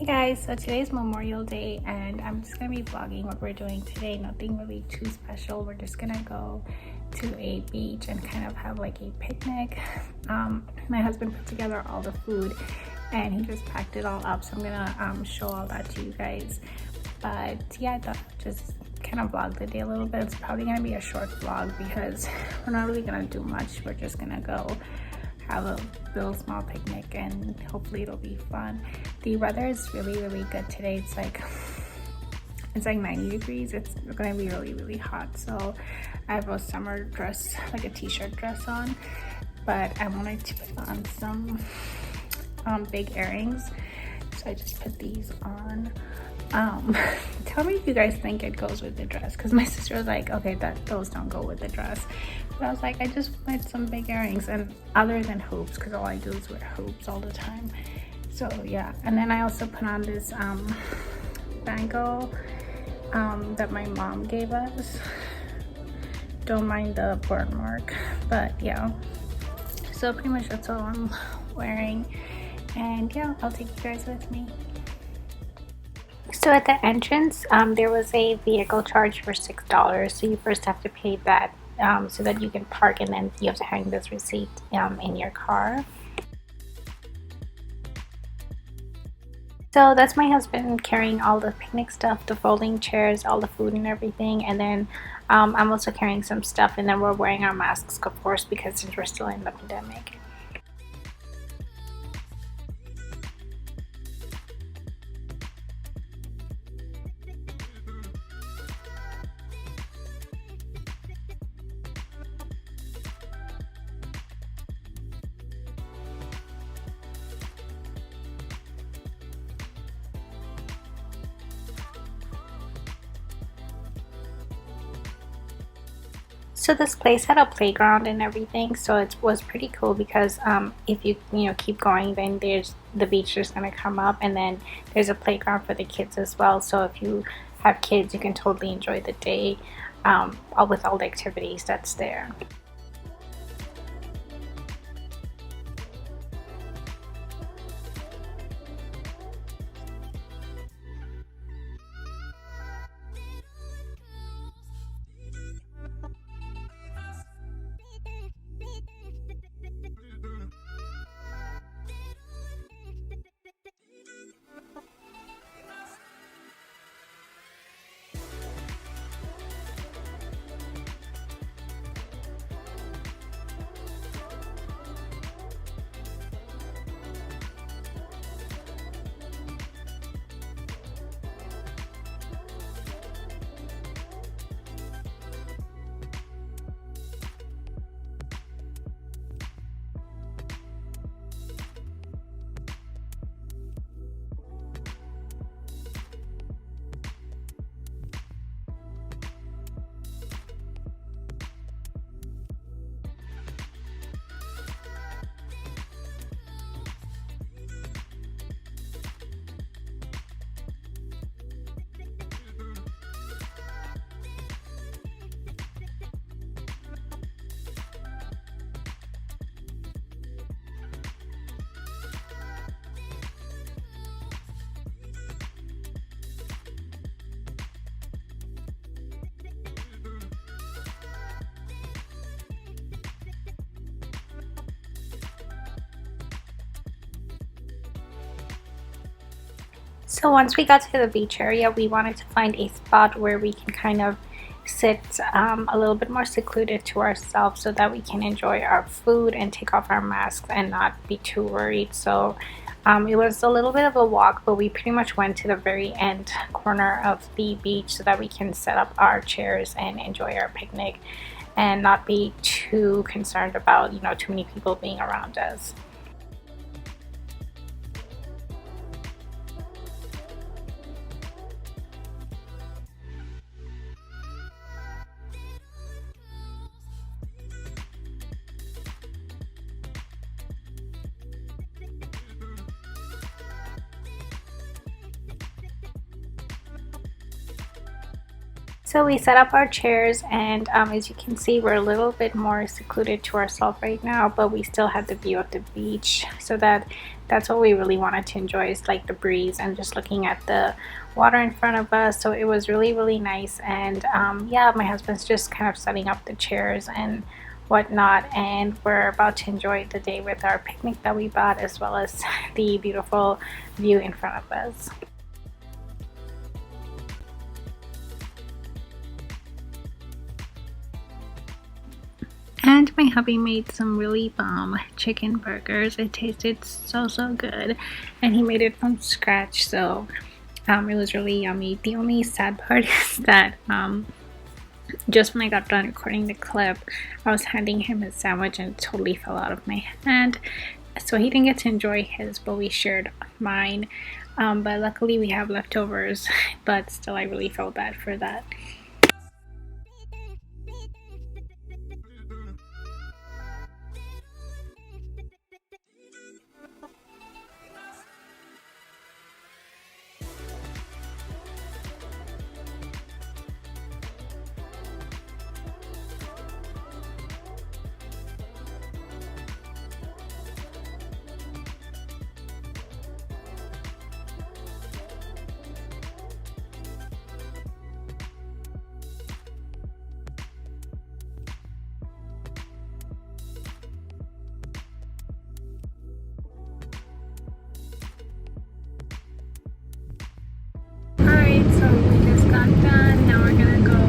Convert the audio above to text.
Hey guys, so today's Memorial Day and I'm just gonna be vlogging what we're doing today. Nothing really too special. We're just gonna go to a beach and kind of have like a picnic. My husband put together all the food and he just packed it all up, so I'm gonna show all that to you guys. But yeah, I thought just kind of vlog the day a little bit. It's probably gonna be a short vlog because we're not really gonna do much. We're just gonna go have a little small picnic and hopefully it'll be fun. The weather is really good today. It's like 90 degrees. It's gonna be really hot, so I have a summer dress, like a t-shirt dress on, but I wanted to put on some big earrings, so I just put these on. Tell me if you guys think it goes with the dress, because my sister was like, okay, those don't go with the dress. But I was like, I just wanted some big earrings, and other than hoops, because all I do is wear hoops all the time. So yeah, and then I also put on this bangle that my mom gave us. Don't mind the burn mark, but yeah. So pretty much that's all I'm wearing, and yeah, I'll take you guys with me. So at the entrance, there was a vehicle charge for $6. So you first have to pay that so that you can park, and then you have to hang this receipt in your car. So that's my husband carrying all the picnic stuff, the folding chairs, all the food and everything. And then I'm also carrying some stuff, and then we're wearing our masks, of course, because since we're still in the pandemic. So this place had a playground and everything, so it was pretty cool because if you keep going, then there's the beach is gonna come up, and then there's a playground for the kids as well. So if you have kids, you can totally enjoy the day with all the activities that's there. So once we got to the beach area, we wanted to find a spot where we can kind of sit a little bit more secluded to ourselves, so that we can enjoy our food and take off our masks and not be too worried. So it was a little bit of a walk, but we pretty much went to the very end corner of the beach so that we can set up our chairs and enjoy our picnic and not be too concerned about too many people being around us. So we set up our chairs, and as you can see, we're a little bit more secluded to ourselves right now, but we still have the view of the beach. So that's what we really wanted to enjoy, is like the breeze and just looking at the water in front of us. So it was really nice. And yeah, my husband's just kind of setting up the chairs and whatnot, and we're about to enjoy the day with our picnic that we bought, as well as the beautiful view in front of us. And my hubby made some really bomb chicken burgers. It tasted so good, and he made it from scratch, so it was really yummy. The only sad part is that just when I got done recording the clip, I was handing him his sandwich and it totally fell out of my hand, so he didn't get to enjoy his, but we shared mine. But luckily we have leftovers, but still I really felt bad for that. Alright, so we just got done. Now we're gonna go